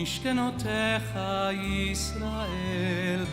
משכנותיך ישראל,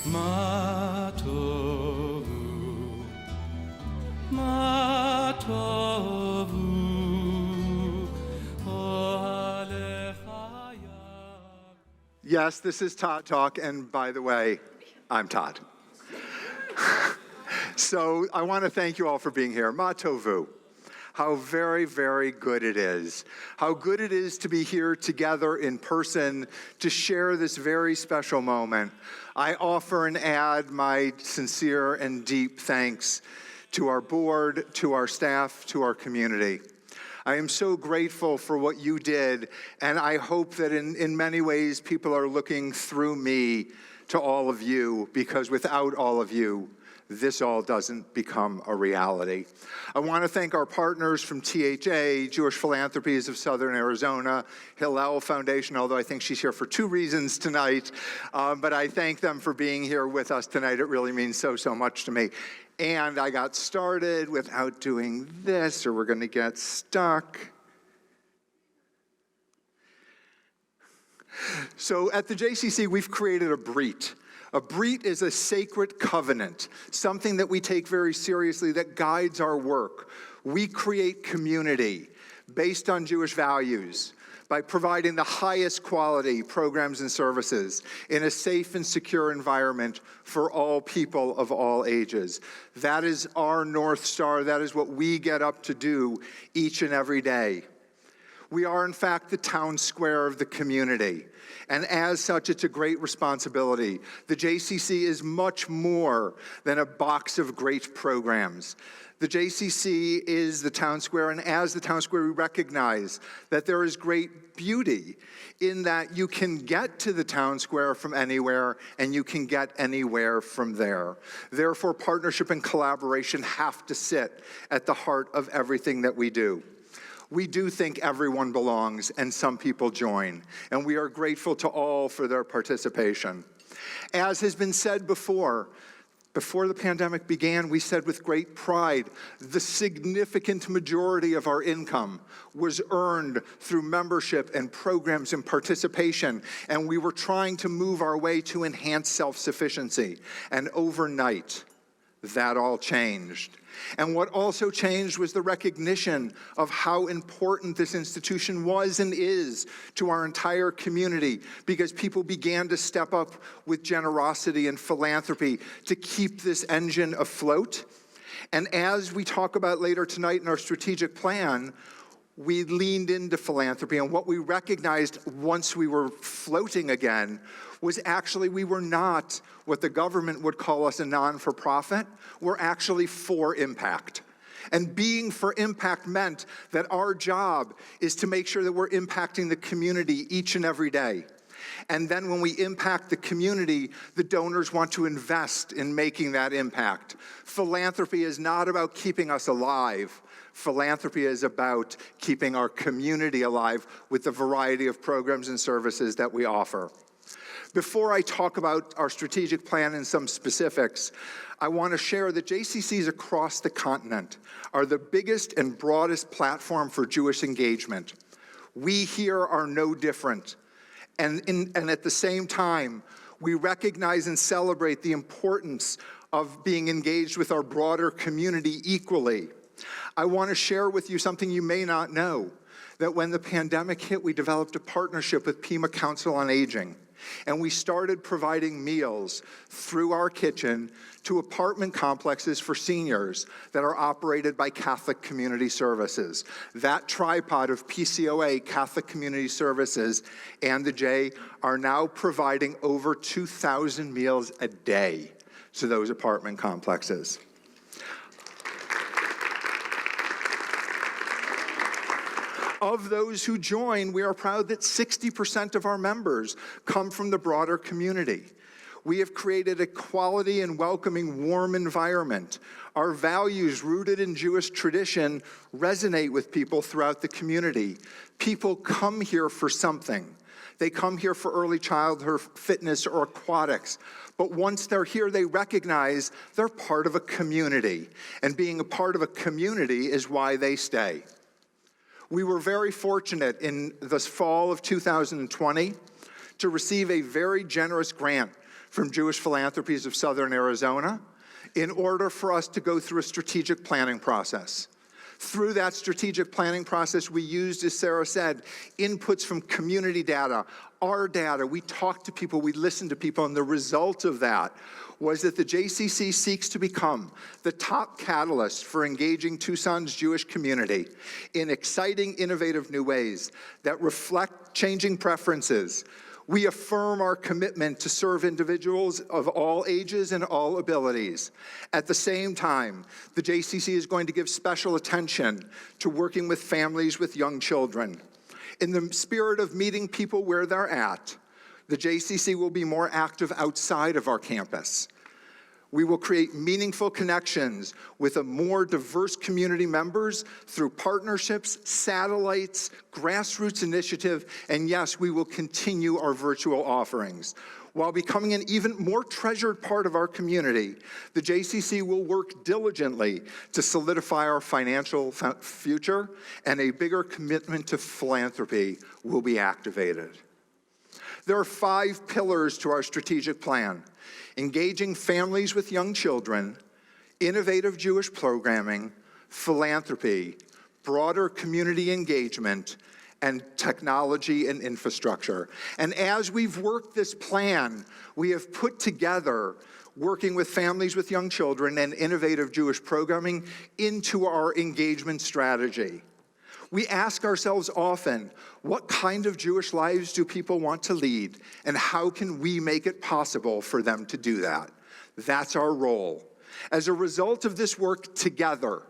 מה טובו, מה טובו, אוהליך יעקב. Yes, this is Todd Talk, and by the way, I'm Todd. So I want to thank you all for being here. Ma tovu. How very, very good it is. How good it is to be here together in person to share this very special moment. I offer and add my sincere and deep thanks to our board, to our staff, to our community. I am so grateful for what you did, and I hope that in many ways people are looking through me to all of you, because without all of you, this all doesn't become a reality. I want to thank our partners from THA, Jewish Philanthropies of Southern Arizona, Hillel Foundation, although I think she's here for two reasons tonight, but I thank them for being here with us tonight. It really means so much to me. And I got started without doing this, or we're going to get stuck. So at the JCC, we've created a brit. A brit is a sacred covenant, something that we take very seriously that guides our work. We create community based on Jewish values by providing the highest quality programs and services in a safe and secure environment for all people of all ages. That is our North Star. That is what we get up to do each and every day. We are, in fact, the town square of the community. And as such, it's a great responsibility. The JCC is much more than a box of great programs. The JCC is the town square, and as the town square, we recognize that there is great beauty in that you can get to the town square from anywhere, and you can get anywhere from there. Therefore, partnership and collaboration have to sit at the heart of everything that we do. We do think everyone belongs, and some people join, and we are grateful to all for their participation. As has been said before the pandemic began, we said with great pride, the significant majority of our income was earned through membership and programs and participation, and we were trying to move our way to enhance self-sufficiency. And overnight, that all changed. And what also changed was the recognition of how important this institution was and is to our entire community, because people began to step up with generosity and philanthropy to keep this engine afloat. And as we talk about later tonight in our strategic plan, we leaned into philanthropy, and what we recognized once we were floating again was actually we were not what the government would call us a non-for-profit. We're actually for impact. And being for impact meant that our job is to make sure that we're impacting the community each and every day. And then when we impact the community, the donors want to invest in making that impact. Philanthropy is not about keeping us alive. Philanthropy is about keeping our community alive with the variety of programs and services that we offer. Before I talk about our strategic plan and some specifics, I want to share that JCCs across the continent are the biggest and broadest platform for Jewish engagement. We here are no different. And at the same time, we recognize and celebrate the importance of being engaged with our broader community equally. I want to share with you something you may not know, that when the pandemic hit, we developed a partnership with Pima Council on Aging. And we started providing meals through our kitchen to apartment complexes for seniors that are operated by Catholic Community Services. That tripod of PCOA, Catholic Community Services, and the J are now providing over 2,000 meals a day to those apartment complexes. Of those who join, we are proud that 60% of our members come from the broader community. We have created a quality and welcoming, warm environment. Our values, rooted in Jewish tradition, resonate with people throughout the community. People come here for something. They come here for early childhood fitness or aquatics. But once they're here, they recognize they're part of a community. And being a part of a community is why they stay. We were very fortunate in the fall of 2020 to receive a very generous grant from Jewish Philanthropies of Southern Arizona in order for us to go through a strategic planning process. Through that strategic planning process, we used, as Sarah said, inputs from community data, our data. We talked to people, we listened to people, and the result of that was that the JCC seeks to become the top catalyst for engaging Tucson's Jewish community in exciting, innovative new ways that reflect changing preferences. We affirm our commitment to serve individuals of all ages and all abilities. At the same time, the JCC is going to give special attention to working with families with young children. In the spirit of meeting people where they're at, the JCC will be more active outside of our campus. We will create meaningful connections with a more diverse community members through partnerships, satellites, grassroots initiative, and yes, we will continue our virtual offerings. While becoming an even more treasured part of our community, the JCC will work diligently to solidify our financial future, and a bigger commitment to philanthropy will be activated. There are 5 pillars to our strategic plan: engaging families with young children, innovative Jewish programming, philanthropy, broader community engagement, and technology and infrastructure. And as we've worked this plan, we have put together working with families with young children and innovative Jewish programming into our engagement strategy. We ask ourselves often, what kind of Jewish lives do people want to lead, and how can we make it possible for them to do that? That's our role. As a result of this work together,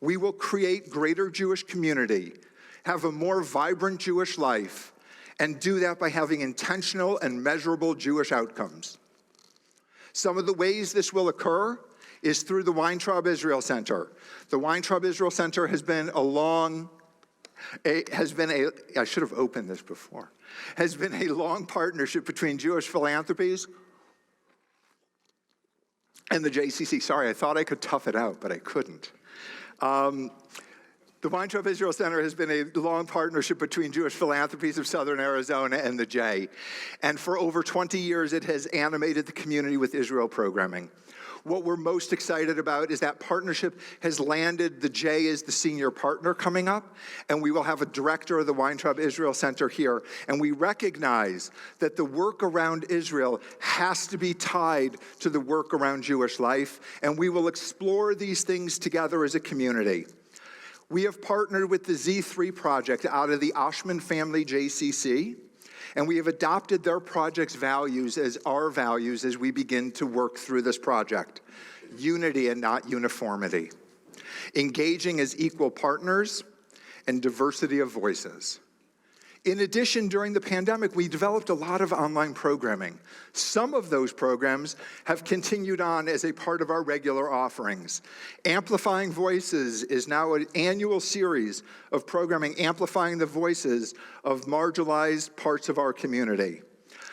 we will create greater Jewish community, have a more vibrant Jewish life, and do that by having intentional and measurable Jewish outcomes. Some of the ways this will occur is through the Weintraub Israel Center. The Weintraub Israel Center has been I should have opened this before, has been a long partnership between Jewish Philanthropies and the JCC. Sorry, I thought I could tough it out, but I couldn't. The Weintraub Israel Center has been a long partnership between Jewish Philanthropies of Southern Arizona and the J. And for over 20 years, it has animated the community with Israel programming. What we're most excited about is that partnership has landed the J as the senior partner coming up, and we will have a director of the Weintraub Israel Center here. And we recognize that the work around Israel has to be tied to the work around Jewish life, and we will explore these things together as a community. We have partnered with the Z3 project out of the Oshman Family JCC, and we have adopted their project's values as our values as we begin to work through this project. Unity and not uniformity. Engaging as equal partners, and diversity of voices. In addition, during the pandemic, we developed a lot of online programming. Some of those programs have continued on as a part of our regular offerings. Amplifying Voices is now an annual series of programming amplifying the voices of marginalized parts of our community.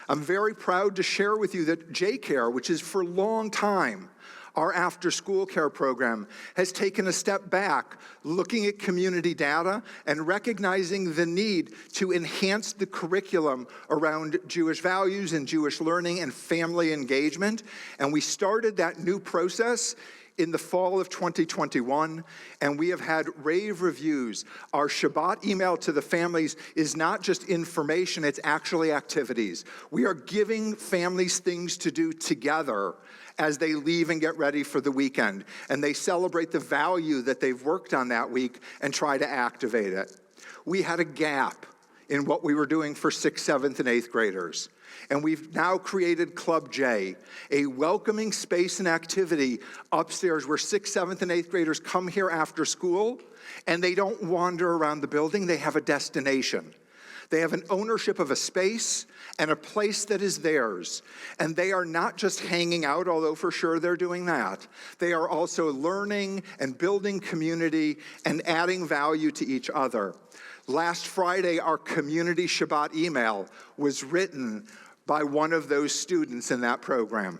I'm very proud to share with you that J-Care, which is for a long time our after-school care program, has taken a step back, looking at community data and recognizing the need to enhance the curriculum around Jewish values and Jewish learning and family engagement. And we started that new process in the fall of 2021, and we have had rave reviews. Our Shabbat email to the families is not just information, it's actually activities. We are giving families things to do together as they leave and get ready for the weekend, and they celebrate the value that they've worked on that week and try to activate it. We had a gap in what we were doing for 6th, 7th, and 8th graders. And we've now created Club J, a welcoming space and activity upstairs where 6th, 7th, and 8th graders come here after school, and they don't wander around the building, they have a destination. They have an ownership of a space and a place that is theirs. And they are not just hanging out, although for sure they're doing that. They are also learning and building community and adding value to each other. Last Friday, our community Shabbat email was written by one of those students in that program.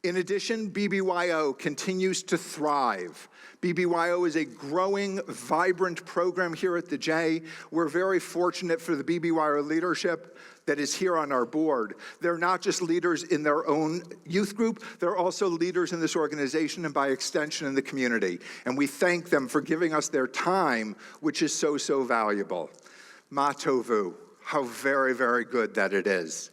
In addition, BBYO continues to thrive. BBYO is a growing, vibrant program here at the J. We're very fortunate for the BBYO leadership that is here on our board. They're not just leaders in their own youth group, they're also leaders in this organization and by extension in the community. And we thank them for giving us their time, which is so, so valuable. Ma tovu, how very, very good that it is.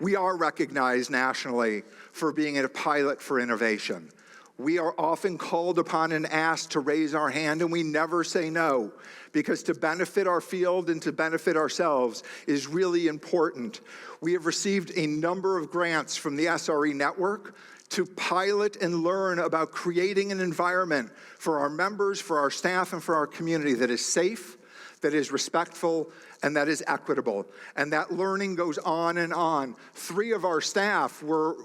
We are recognized nationally for being a pilot for innovation. We are often called upon and asked to raise our hand, and we never say no, because to benefit our field and to benefit ourselves is really important. We have received a number of grants from the SRE network to pilot and learn about creating an environment for our members, for our staff, and for our community that is safe, that is respectful, and that is equitable. And that learning goes on and on. 3 of our staff were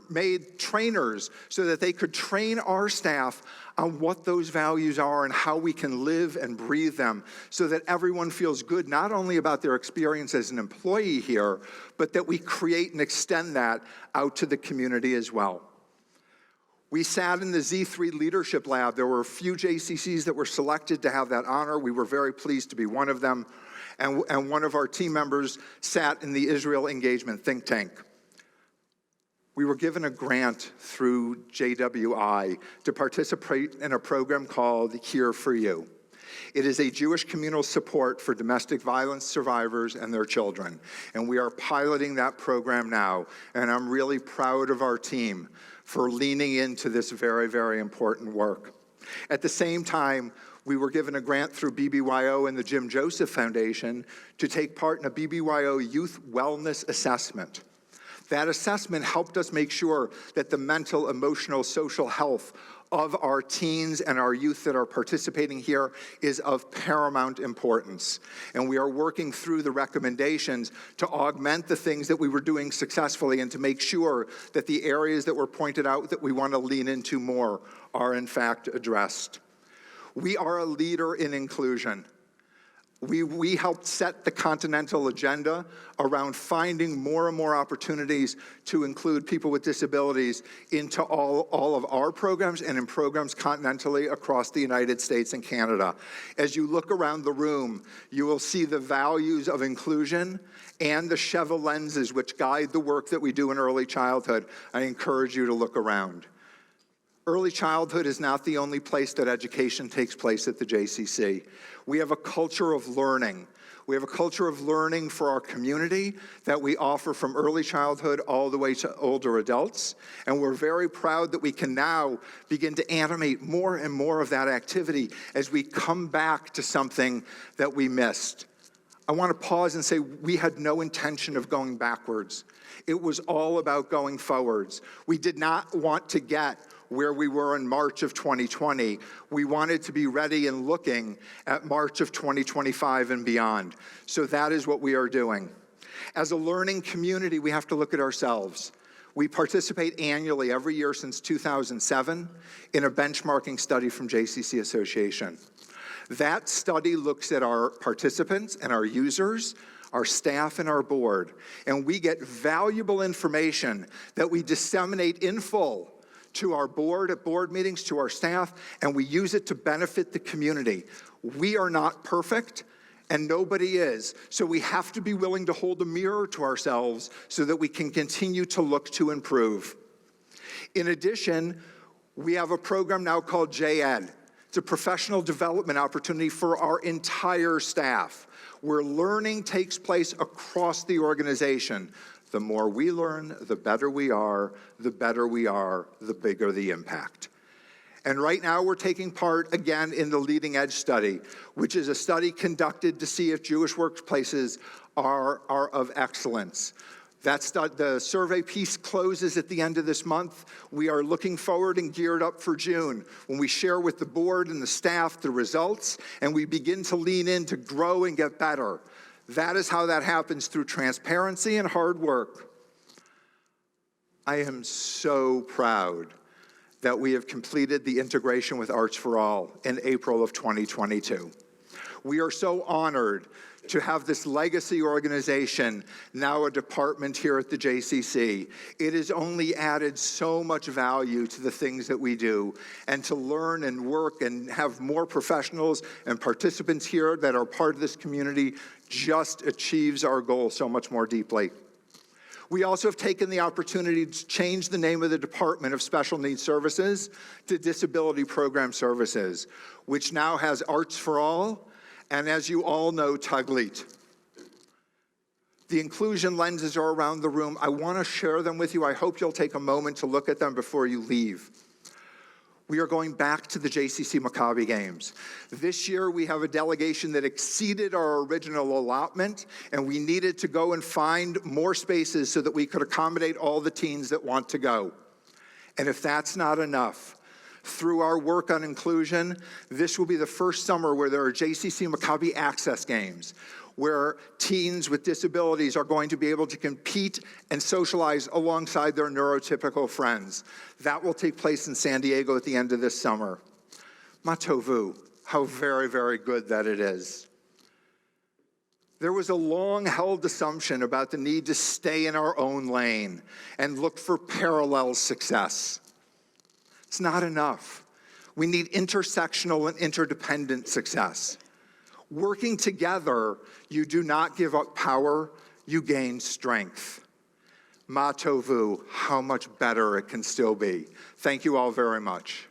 made trainers so that they could train our staff on what those values are and how we can live and breathe them so that everyone feels good, not only about their experience as an employee here, but that we create and extend that out to the community as well. We sat in the Z3 Leadership Lab. There were a few JCCs that were selected to have that honor. We were very pleased to be one of them. And one of our team members sat in the Israel Engagement Think Tank. We were given a grant through JWI to participate in a program called Here for You. It is a Jewish communal support for domestic violence survivors and their children. And we are piloting that program now. And I'm really proud of our team for leaning into this very, very important work. At the same time, we were given a grant through BBYO and the Jim Joseph Foundation to take part in a BBYO Youth Wellness Assessment. That assessment helped us make sure that the mental, emotional, social health of our teens and our youth that are participating here is of paramount importance. And we are working through the recommendations to augment the things that we were doing successfully and to make sure that the areas that were pointed out that we want to lean into more are in fact addressed. We are a leader in inclusion. We helped set the continental agenda around finding more and more opportunities to include people with disabilities into all of our programs and in programs continentally across the United States and Canada. As you look around the room, you will see the values of inclusion and the Cheva lenses which guide the work that we do in early childhood. I encourage you to look around. Early childhood is not the only place that education takes place at the JCC. We have a culture of learning. We have a culture of learning for our community that we offer from early childhood all the way to older adults. And we're very proud that we can now begin to animate more and more of that activity as we come back to something that we missed. I want to pause and say we had no intention of going backwards. It was all about going forwards. We did not want to get where we were in March of 2020. We wanted to be ready and looking at March of 2025 and beyond. So that is what we are doing. As a learning community, we have to look at ourselves. We participate annually every year since 2007 in a benchmarking study from JCC Association. That study looks at our participants and our users, our staff, and our board, and we get valuable information that we disseminate in full to our board at board meetings, to our staff, and we use it to benefit the community. We are not perfect, and nobody is, so we have to be willing to hold a mirror to ourselves so that we can continue to look to improve. In addition, we have a program now called JED. It's a professional development opportunity for our entire staff, where learning takes place across the organization. The more we learn, the better we are, the bigger the impact. And right now we're taking part again in the Leading Edge study, which is a study conducted to see if Jewish workplaces are of excellence. The survey piece closes at the end of this month. We are looking forward and geared up for June when we share with the board and the staff the results and we begin to lean in to grow and get better. That is how that happens, through transparency and hard work. I am so proud that we have completed the integration with Arts for All in April of 2022. We are so honored to have this legacy organization, now a department here at the JCC. It has only added so much value to the things that we do, and to learn and work and have more professionals and participants here that are part of this community just achieves our goal so much more deeply. We also have taken the opportunity to change the name of the Department of Special Needs Services to Disability Program Services, which now has Arts for All, and as you all know, Taglit. The inclusion lenses are around the room. I want to share them with you. I hope you'll take a moment to look at them before you leave. We are going back to the JCC Maccabi Games. This year, we have a delegation that exceeded our original allotment, and we needed to go and find more spaces so that we could accommodate all the teens that want to go. And if that's not enough, through our work on inclusion, this will be the first summer where there are JCC Maccabi Access Games, where teens with disabilities are going to be able to compete and socialize alongside their neurotypical friends. That will take place in San Diego at the end of this summer. Matovu, how very, very good that it is. There was a long-held assumption about the need to stay in our own lane and look for parallel success. It's not enough. We need intersectional and interdependent success. Working together, you do not give up power, you gain strength. Ma Tovu, how much better it can still be. Thank you all very much.